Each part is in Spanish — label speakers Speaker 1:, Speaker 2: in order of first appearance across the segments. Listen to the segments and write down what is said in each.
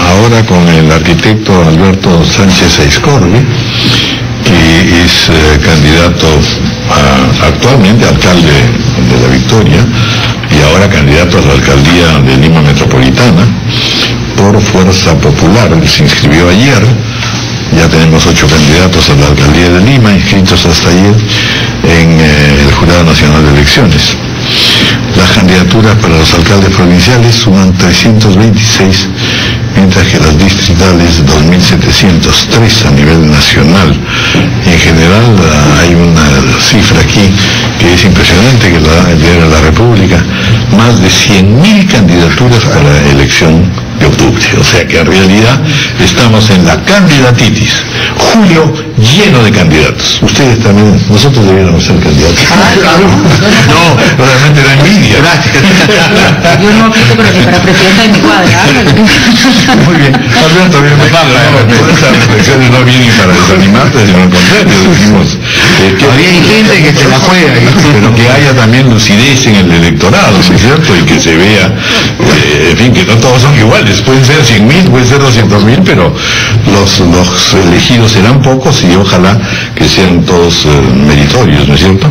Speaker 1: ahora con el arquitecto Alberto Sánchez Aizcorbe, que es candidato actualmente alcalde de La Victoria y ahora candidato a la alcaldía de Lima Metropolitana por Fuerza Popular. Él se inscribió ayer. Ya tenemos 8 candidatos a la alcaldía de Lima inscritos hasta ayer en el Jurado Nacional de Elecciones. Las candidaturas para los alcaldes provinciales suman 326, mientras que las distritales 2.703 a nivel nacional. En general hay una cifra aquí que es impresionante, que la da el Diario de la República, más de 100.000 candidaturas para elección de octubre. O sea que en realidad estamos en la candidatitis. Julio lleno de candidatos. Ustedes también, nosotros debiéramos ser candidatos. No, realmente da envidia.
Speaker 2: Yo no aplico para presidenta de mi cuadra.
Speaker 1: Muy bien. Alberto, bienvenido. Estas reflexiones no vienen para desanimarte, sino al contrario. Decimos
Speaker 3: todavía hay gente que se la juega.
Speaker 1: Pero que haya también lucidez en el electorado, ¿no es cierto? Y que se vea, en fin, que no todos son iguales. Pueden ser 100.000, pueden ser 200.000, pero los elegidos serán pocos y ojalá que sean todos meritorios, ¿no es cierto?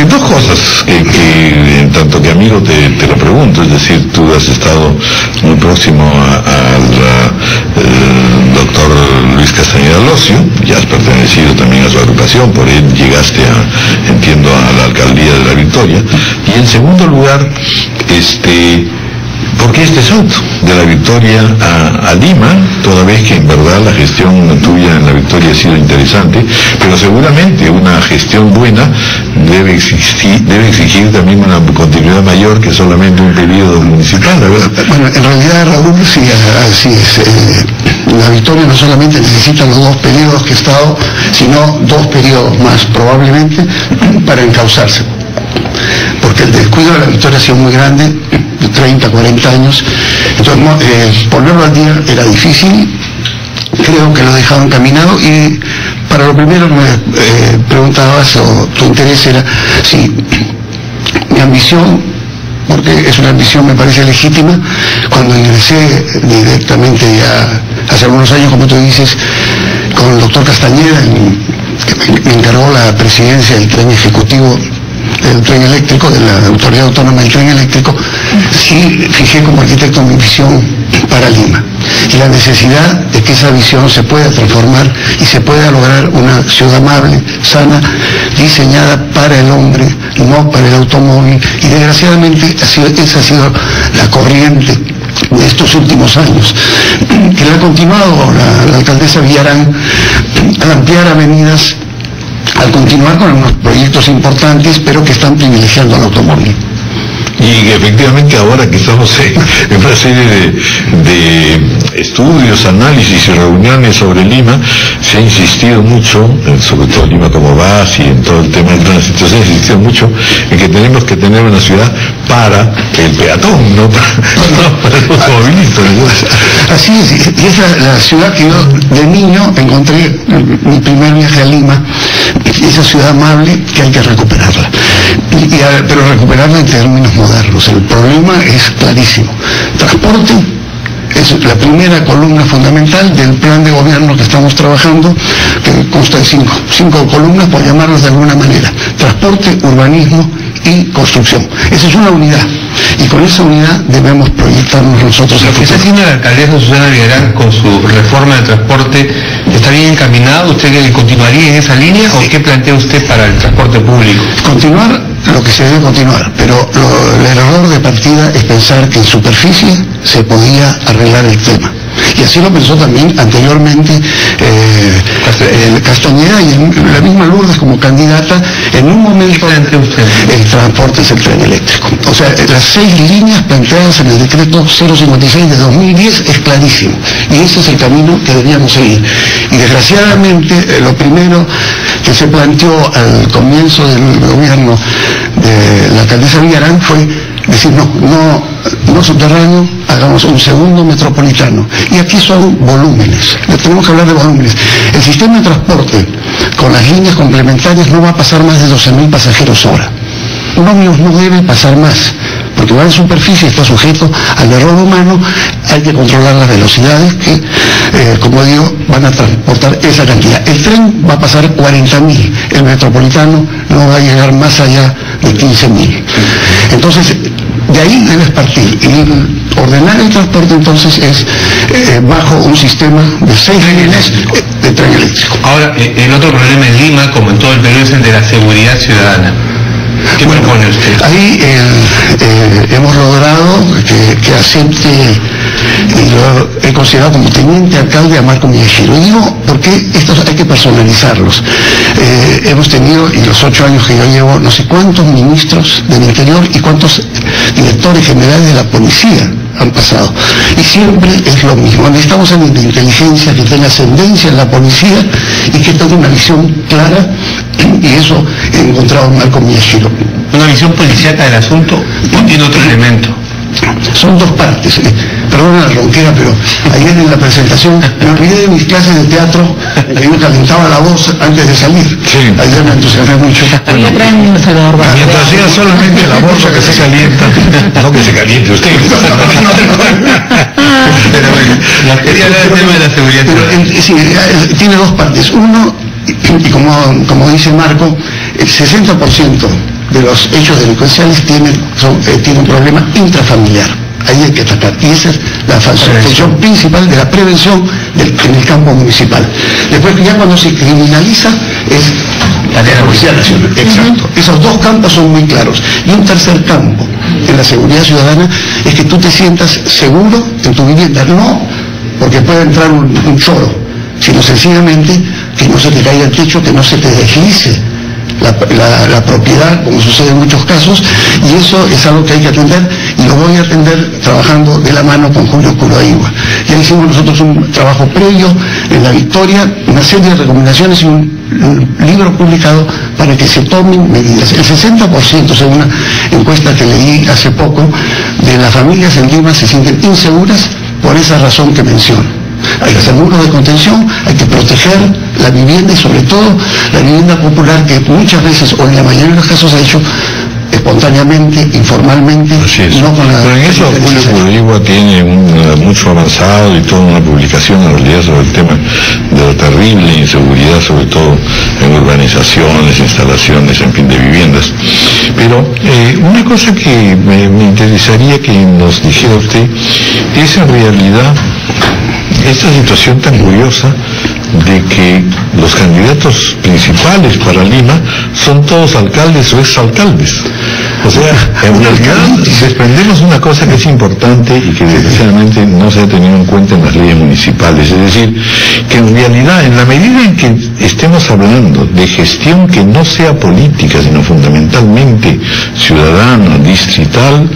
Speaker 1: Dos cosas que en tanto que amigo te lo pregunto, es decir, tú has estado muy próximo al doctor Luis Castañeda Locio, ya has pertenecido también a su agrupación, por él llegaste entiendo, a la alcaldía de La Victoria, y en segundo lugar, ¿por qué este salto de La Victoria a Lima? Toda vez que en verdad la gestión tuya en La Victoria ha sido interesante, pero seguramente una gestión buena debe exigir también una continuidad mayor que solamente un periodo municipal, ¿verdad?
Speaker 4: Bueno, en realidad, Raúl, sí, así es. La Victoria no solamente necesita los 2 periodos que he estado, sino 2 periodos más, probablemente, para encauzarse. Porque el descuido de La Victoria ha sido muy grande, de 30, 40 años, entonces ponerlo al día era difícil. Creo que lo he dejado encaminado. Y para lo primero que me preguntabas, o tu interés era si mi ambición, porque es una ambición, me parece legítima, cuando ingresé directamente ya hace algunos años, como tú dices, con el doctor Castañeda, que me encargó la presidencia del tren ejecutivo del tren eléctrico, de la Autoridad Autónoma del Tren Eléctrico, sí fijé como arquitecto mi visión para Lima y la necesidad de que esa visión se pueda transformar y se pueda lograr una ciudad amable, sana, diseñada para el hombre, no para el automóvil. Y desgraciadamente esa ha sido la corriente de estos últimos años, que la ha continuado la alcaldesa Villarán al ampliar avenidas, al continuar con unos proyectos importantes, pero que están privilegiando al automóvil.
Speaker 1: Y efectivamente ahora que estamos en una serie de estudios, análisis y reuniones sobre Lima, se ha insistido mucho, sobre todo Lima como base y en todo el tema del tránsito, se ha insistido mucho en que tenemos que tener una ciudad para el peatón, no para el automovilista.
Speaker 4: Así es, y esa es la ciudad que yo de niño encontré en mi primer viaje a Lima, esa ciudad amable que hay que recuperarla, pero recuperarla en términos modernos. El problema es clarísimo. Transporte es la primera columna fundamental del plan de gobierno que estamos trabajando, que consta de cinco columnas, por llamarlos de alguna manera: transporte, urbanismo y construcción. Esa es una unidad, y con esa unidad debemos proyectarnos nosotros.
Speaker 3: Lo que está haciendo la alcaldesa Susana Villarán con su reforma de transporte, ¿está bien encaminado? ¿Usted continuaría en esa línea o qué plantea usted para el transporte público?
Speaker 4: Continuar lo que se debe continuar, pero el error de partida es pensar que en superficie se podía arreglar el tema. Y así lo pensó también anteriormente Castañeda y la misma Lourdes como candidata. En un momento el transporte es el tren eléctrico. O sea, las 6 líneas planteadas en el decreto 056 de 2010 es clarísimo. Y ese es el camino que debíamos seguir. Y desgraciadamente lo primero que se planteó al comienzo del gobierno de la alcaldesa Villarán fue decir, no subterráneo, hagamos un segundo metropolitano. Y aquí son volúmenes, tenemos que hablar de volúmenes. El sistema de transporte con las líneas complementarias no va a pasar más de 12.000 pasajeros hora. Un ómnibus no debe pasar más, porque va en superficie, está sujeto al error humano, hay que controlar las velocidades que, como digo, van a transportar esa cantidad. El tren va a pasar 40.000, el metropolitano no va a llegar más allá de 15.000. Entonces, de ahí debes partir. Y ordenar el transporte entonces es bajo un sistema de 6 líneas de tren eléctrico.
Speaker 3: Ahora, el otro problema en Lima, como en todo el Perú, es el de la seguridad ciudadana. ¿Qué propone usted?
Speaker 4: Ahí hemos logrado que acepte, y lo he considerado como teniente alcalde a Marco Miyashiro. Y digo, porque estos hay que personalizarlos. Hemos tenido, en los 8 años que yo llevo, no sé cuántos ministros del Interior y cuántos directores generales de la policía han pasado. Y siempre es lo mismo. Necesitamos alguien de inteligencia que tenga ascendencia en la policía y que tenga una visión clara, y eso he encontrado en Marco Miyashiro.
Speaker 3: ¿Una visión policíaca del asunto o tiene otro elemento?
Speaker 4: Son dos partes. Perdona la ronquera, pero ayer en la presentación me olvidé de mis clases de teatro, que yo calentaba la voz antes de salir.
Speaker 1: Sí.
Speaker 4: Ayer me entusiasmé mucho.
Speaker 2: Hoy le traen un Salvador Bahía.
Speaker 1: Mientras sea solamente la bolsa que se calienta, no que se caliente usted.
Speaker 3: Pero bueno, quería hablar del tema de la seguridad ciudadana.
Speaker 4: Sí, tiene dos partes. Uno, y como dice Marco, el 60% de los hechos delincuenciales tienen un problema intrafamiliar. Ahí hay que atacar. Y esa es la función principal de la prevención en el campo municipal. Después, ya cuando se criminaliza, es la Policía Nacional. Exacto. Esos dos campos son muy claros. Y un tercer campo en la seguridad ciudadana es que tú te sientas seguro en tu vivienda. No porque puede entrar un choro, sino sencillamente que no se te caiga el techo, que no se te deslice la propiedad, como sucede en muchos casos, y eso es algo que hay que atender, y lo voy a atender trabajando de la mano con Julio Curoaigua. Ya hicimos nosotros un trabajo previo en La Victoria, una serie de recomendaciones y un libro publicado para que se tomen medidas. El 60%, según una encuesta que leí hace poco, de las familias en Lima se sienten inseguras por esa razón que menciono. Hay que hacer muros de contención, hay que proteger la vivienda y sobre todo la vivienda popular, que muchas veces o en la mayoría de los casos se ha hecho espontáneamente, informalmente.
Speaker 1: Así es.
Speaker 4: No con la...
Speaker 1: Pero en eso Julio Curoaigua tiene mucho avanzado y toda una publicación en realidad sobre el tema de la terrible inseguridad, sobre todo en urbanizaciones, instalaciones, en fin, de viviendas. Pero una cosa que me interesaría que nos dijera usted es en realidad esta situación tan curiosa de que los candidatos principales para Lima son todos alcaldes o exalcaldes. O sea, en realidad desprendemos una cosa que es importante y que desgraciadamente no se ha tenido en cuenta en las leyes municipales. Es decir, que en realidad, en la medida en que estemos hablando de gestión que no sea política, sino fundamentalmente ciudadana, distrital,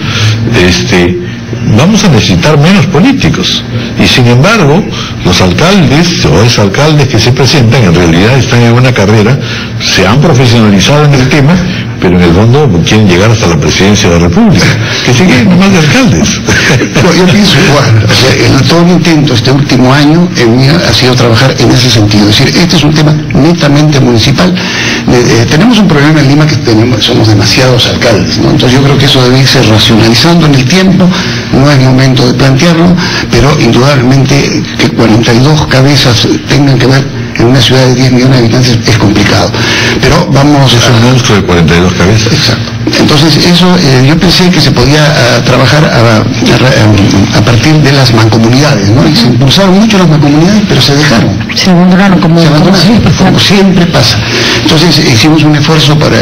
Speaker 1: vamos a necesitar menos políticos. Y sin embargo, los alcaldes o exalcaldes que se presentan en realidad están en una carrera, se han profesionalizado en el tema, pero en el fondo quieren llegar hasta la presidencia de la República, que siguen más de alcaldes.
Speaker 4: No, yo pienso igual. O sea, todo mi intento este último año ha sido trabajar en ese sentido. Es decir, este es un tema netamente municipal. Tenemos un problema en Lima que somos demasiados alcaldes, ¿no? Entonces yo creo que eso debe irse racionalizando en el tiempo. No es momento de plantearlo, pero indudablemente que 42 cabezas tengan que ver en una ciudad de 10 millones de habitantes es complicado. Pero vamos
Speaker 1: es un monstruo de 42 cabezas.
Speaker 4: Exacto. Entonces eso, yo pensé que se podía trabajar a partir de las mancomunidades, ¿no? Y se impulsaron mucho las mancomunidades, pero se dejaron.
Speaker 2: Se abandonaron como
Speaker 4: siempre pasa. Entonces hicimos un esfuerzo para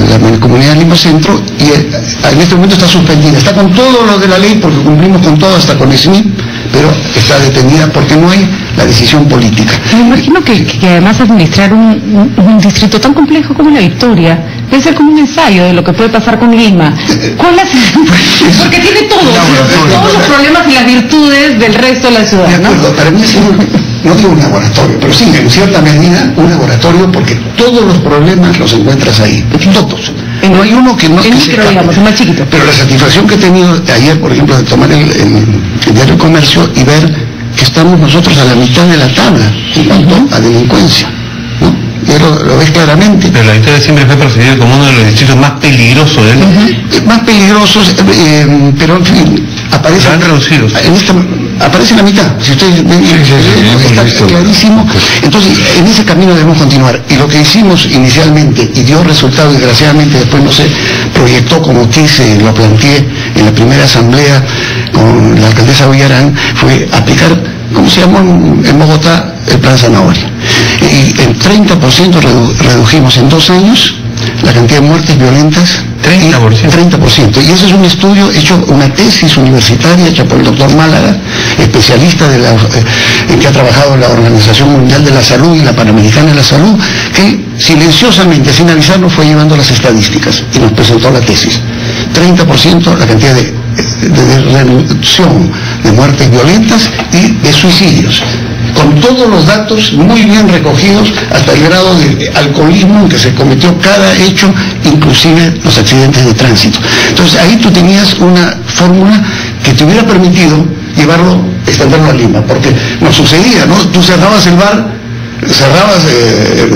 Speaker 4: la mancomunidad de Lima Centro y en este momento está suspendida. Está con todo lo de la ley porque cumplimos con todo, hasta con el SNIP, pero está detenida porque no hay la decisión política.
Speaker 2: Me imagino que además administrar un distrito tan complejo como La Victoria debe ser como un ensayo de lo que puede pasar con Lima. Porque tiene todos los problemas y las virtudes del resto de la ciudad.
Speaker 4: De acuerdo, para mí no digo un laboratorio, pero sí, en cierta medida un laboratorio, porque todos los problemas los encuentras ahí, todos. No hay uno que no se
Speaker 2: digamos, es más chiquito.
Speaker 4: Pero la satisfacción que he tenido ayer, por ejemplo, de tomar el diario El Comercio y ver que estamos nosotros a la mitad de la tabla en cuanto a delincuencia, ¿no? ya lo ves claramente.
Speaker 3: Pero la Victoria siempre fue percibida como uno de los distritos más peligrosos de él.
Speaker 4: Más peligrosos, pero en fin, aparece...
Speaker 3: Lo han reducido.
Speaker 4: Aparece en la mitad, si ustedes ven, está clarísimo. Entonces, en ese camino debemos continuar. Y lo que hicimos inicialmente, y dio resultado, desgraciadamente después no se proyectó como quise, lo planteé en la primera asamblea con la alcaldesa Villarán, fue aplicar, ¿cómo se llamó en Bogotá? El plan Zanahoria. Y en 30% redujimos en 2 años la cantidad de muertes violentas. 30%. Y ese es un estudio hecho, una tesis universitaria hecha por el doctor Málaga, especialista que ha trabajado en la Organización Mundial de la Salud y la Panamericana de la Salud, que silenciosamente, sin avisarnos, fue llevando las estadísticas y nos presentó la tesis. 30% la cantidad de reducción de muertes violentas y de suicidios, con todos los datos muy bien recogidos hasta el grado de alcoholismo en que se cometió cada hecho, inclusive los accidentes de tránsito. Entonces ahí tú tenías una fórmula que te hubiera permitido extenderlo a Lima, porque nos sucedía, ¿no? Tú cerrabas el bar, cerrabas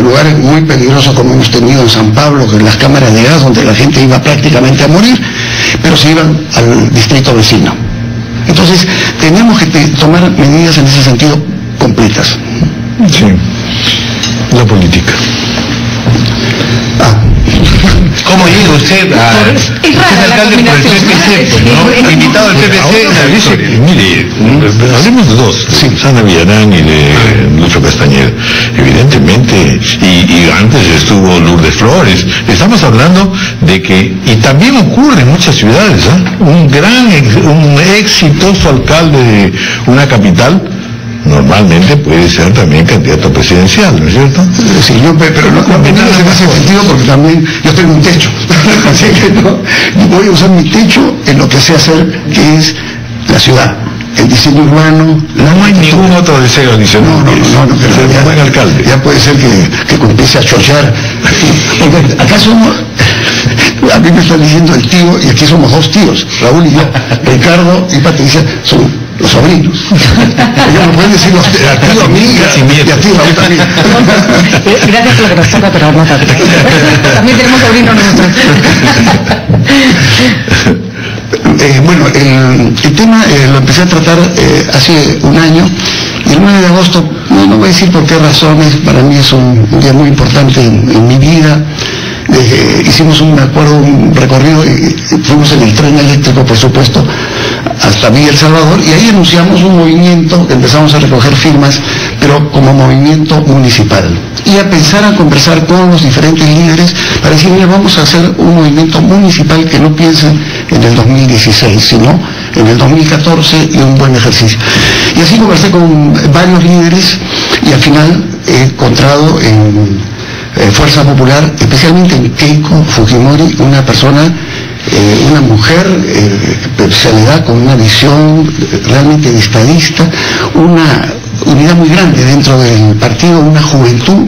Speaker 4: lugares muy peligrosos como hemos tenido en San Pablo, en las cámaras de gas donde la gente iba prácticamente a morir, pero se iban al distrito vecino. Entonces tenemos que tomar medidas en ese sentido completas.
Speaker 1: Sí, la política.
Speaker 3: ¿Cómo llega usted a...
Speaker 2: Es rara la combinación.
Speaker 3: ¿no? Invitado al PPC en la Victoria.
Speaker 1: Mire, hablemos de dos, Sana Villarán y de Lucho Castañeda. Evidentemente, y antes estuvo Lourdes Flores. Estamos hablando de que, y también ocurre en muchas ciudades, un exitoso alcalde de una capital, normalmente puede ser también candidato presidencial, ¿no es cierto?
Speaker 4: Sí, pero no en ese sentido, porque también yo tengo un techo. Así que no, voy a usar mi techo en lo que sé hacer, que es la ciudad, el diseño urbano.
Speaker 1: No hay ningún otro deseo adicional.
Speaker 4: No,
Speaker 1: ser un buen alcalde.
Speaker 4: Ya puede ser que empiece a chochar. Acá somos... A mí me están diciendo el tío, y aquí somos 2 tíos, Raúl y yo, Ricardo y Patricia, son los sobrinos. Ellos no pueden decir a tío a mí y a tío Raúl también.
Speaker 2: Gracias por lo que nos toca, pero no tanto. También tenemos sobrinos nosotros.
Speaker 4: Bueno, el tema lo empecé a tratar hace un año, y el 9 de agosto, no voy a decir por qué razones, para mí es un día muy importante en mi vida. Hicimos un recorrido, y fuimos en el tren eléctrico, por supuesto, hasta Villa El Salvador, y ahí anunciamos un movimiento, empezamos a recoger firmas, pero como movimiento municipal, y a conversar con los diferentes líderes para decir, mira, vamos a hacer un movimiento municipal que no piense en el 2016, sino en el 2014, y un buen ejercicio. Y así conversé con varios líderes, y al final he encontrado en Fuerza Popular, especialmente en Keiko Fujimori, una persona, una mujer, especialidad con una visión realmente de estadista, una unidad muy grande dentro del partido, una juventud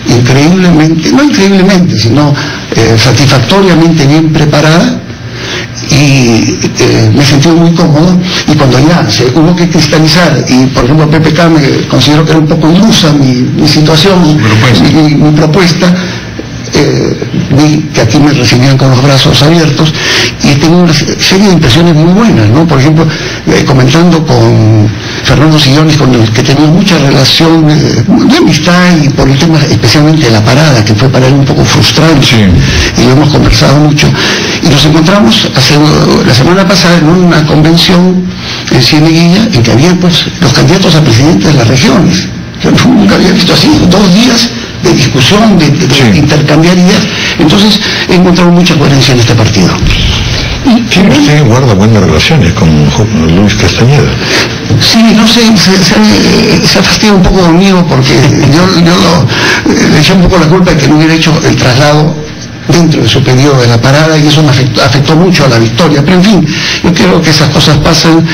Speaker 4: increíblemente, sino satisfactoriamente bien preparada, y me sentí muy cómodo. Y cuando ya se hubo que cristalizar, y por ejemplo PPK me considero que era un poco ilusa mi situación, mi propuesta, vi que aquí me recibían con los brazos abiertos, y tengo una serie de impresiones muy buenas, ¿no? Por ejemplo, comentando con Fernando Sillones, con el que tenía mucha relación de amistad, y por el tema especialmente de la parada, que fue para él un poco frustrante, sí, y lo hemos conversado mucho, y nos encontramos la semana pasada en una convención en Cieneguilla, en que había pues los candidatos a presidente de las regiones. Yo nunca había visto así, 2 días de discusión, de intercambiar ideas. Entonces he encontrado mucha coherencia en este partido.
Speaker 1: Sí, usted guarda buenas relaciones con Luis Castañeda.
Speaker 4: Sí, no sé, se fastidia un poco conmigo, porque yo le eché un poco la culpa de que no hubiera hecho el traslado dentro de su periodo de la parada, y eso me afectó mucho a la Victoria. Pero en fin, yo creo que esas cosas pasan,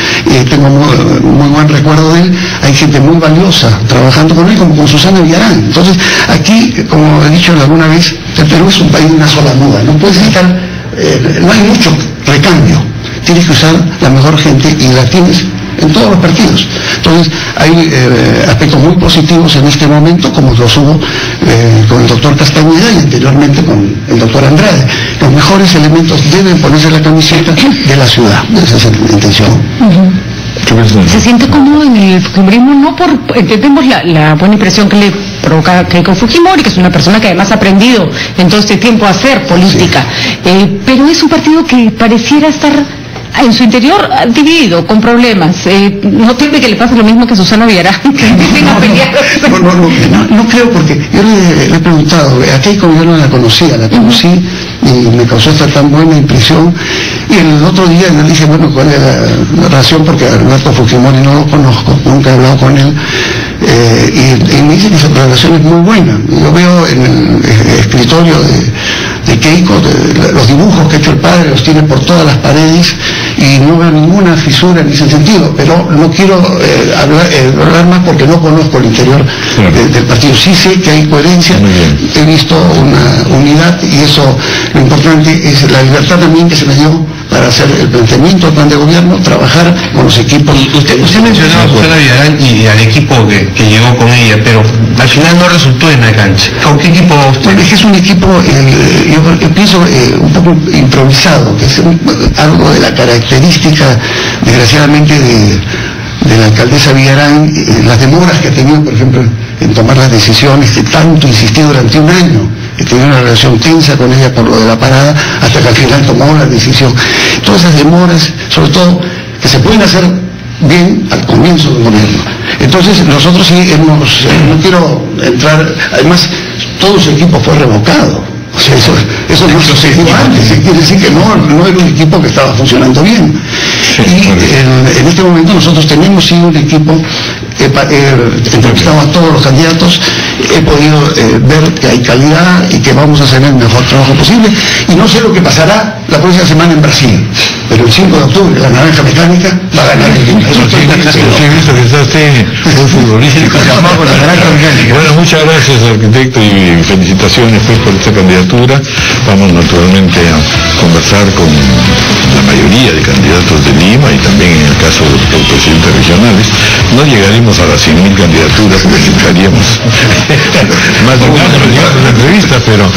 Speaker 4: tengo muy buen recuerdo de él. Hay gente muy valiosa trabajando con él, como con Susana Villarán. Entonces, aquí, como he dicho alguna vez, el Perú es un país de una sola muda, no puedes estar, no hay mucho recambio, tienes que usar la mejor gente, y la tienes en todos los partidos. Entonces, hay aspectos muy positivos en este momento, como los hubo con el doctor Castañeda y anteriormente con el doctor Andrade. Los mejores elementos deben ponerse la camiseta de la ciudad. Esa es la intención.
Speaker 2: ¿Se siente cómodo en el fujimorismo? No por, entendemos la buena impresión que le provoca Keiko Fujimori, que es una persona que además ha aprendido en todo este tiempo a hacer política, sí. Pero es un partido que pareciera estar en su interior dividido, con problemas. ¿No teme que le pase lo mismo que a Susana Villarán?
Speaker 4: No creo, porque yo le he preguntado, a Keiko yo no la conocía, la conocí y me causó esta tan buena impresión. Y el otro día le dije, bueno, ¿cuál es la razón? Porque a Alberto Fujimori no lo conozco, nunca he hablado con él. Y me dice que su relación es muy buena. Yo veo en el escritorio de Keiko, los dibujos que ha hecho el padre, los tiene por todas las paredes y no veo ninguna fisura en ese sentido, pero no quiero hablar más porque no conozco el interior del partido. Sí sé que hay coherencia, he visto una unidad y eso, lo importante es la libertad también que se les dio para hacer el planteamiento del plan de gobierno, trabajar con los equipos.
Speaker 3: Usted mencionaba a Susana Villarán y al equipo que llegó con ella, pero al final no resultó en la cancha. ¿Con qué equipo usted?
Speaker 4: Bueno, es que es un equipo, yo pienso, un poco improvisado, que es algo de la característica, desgraciadamente, de la alcaldesa Villarán, las demoras que ha tenido, por ejemplo, en tomar las decisiones, que tanto insistió durante un año, que tenía una relación tensa con ella por lo de la parada, hasta que al final tomó la decisión. Todas esas demoras, sobre todo, que se pueden hacer bien al comienzo del gobierno. Entonces, nosotros sí hemos, no quiero entrar, además, todo su equipo fue revocado. O sea, eso no sucedió antes, quiere decir que no era un equipo que estaba funcionando bien. Y en este momento nosotros tenemos sí un equipo, entrevistamos a todos los candidatos, he podido ver que hay calidad y que vamos a hacer el mejor trabajo posible, y no sé lo que pasará la próxima semana en Brasil, pero el 5 de octubre la naranja mecánica va a ganar el equipo.
Speaker 1: Sí, visto que está usted muy futbolístico. Bueno, muchas gracias, arquitecto, y felicitaciones pues por esta candidatura. Vamos naturalmente a conversar con la mayoría de candidatos de Lima y también en el caso de los presidentes regionales. No llegaremos a las 100.000 candidaturas, necesitaríamos más de un año para la entrevista, pero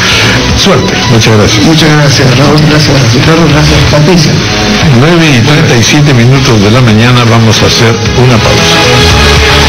Speaker 1: suerte. Muchas gracias.
Speaker 4: Muchas gracias, Raúl. Gracias, Ricardo. Gracias, Patricia.
Speaker 1: 9:37 de la mañana, vamos a hacer una pausa.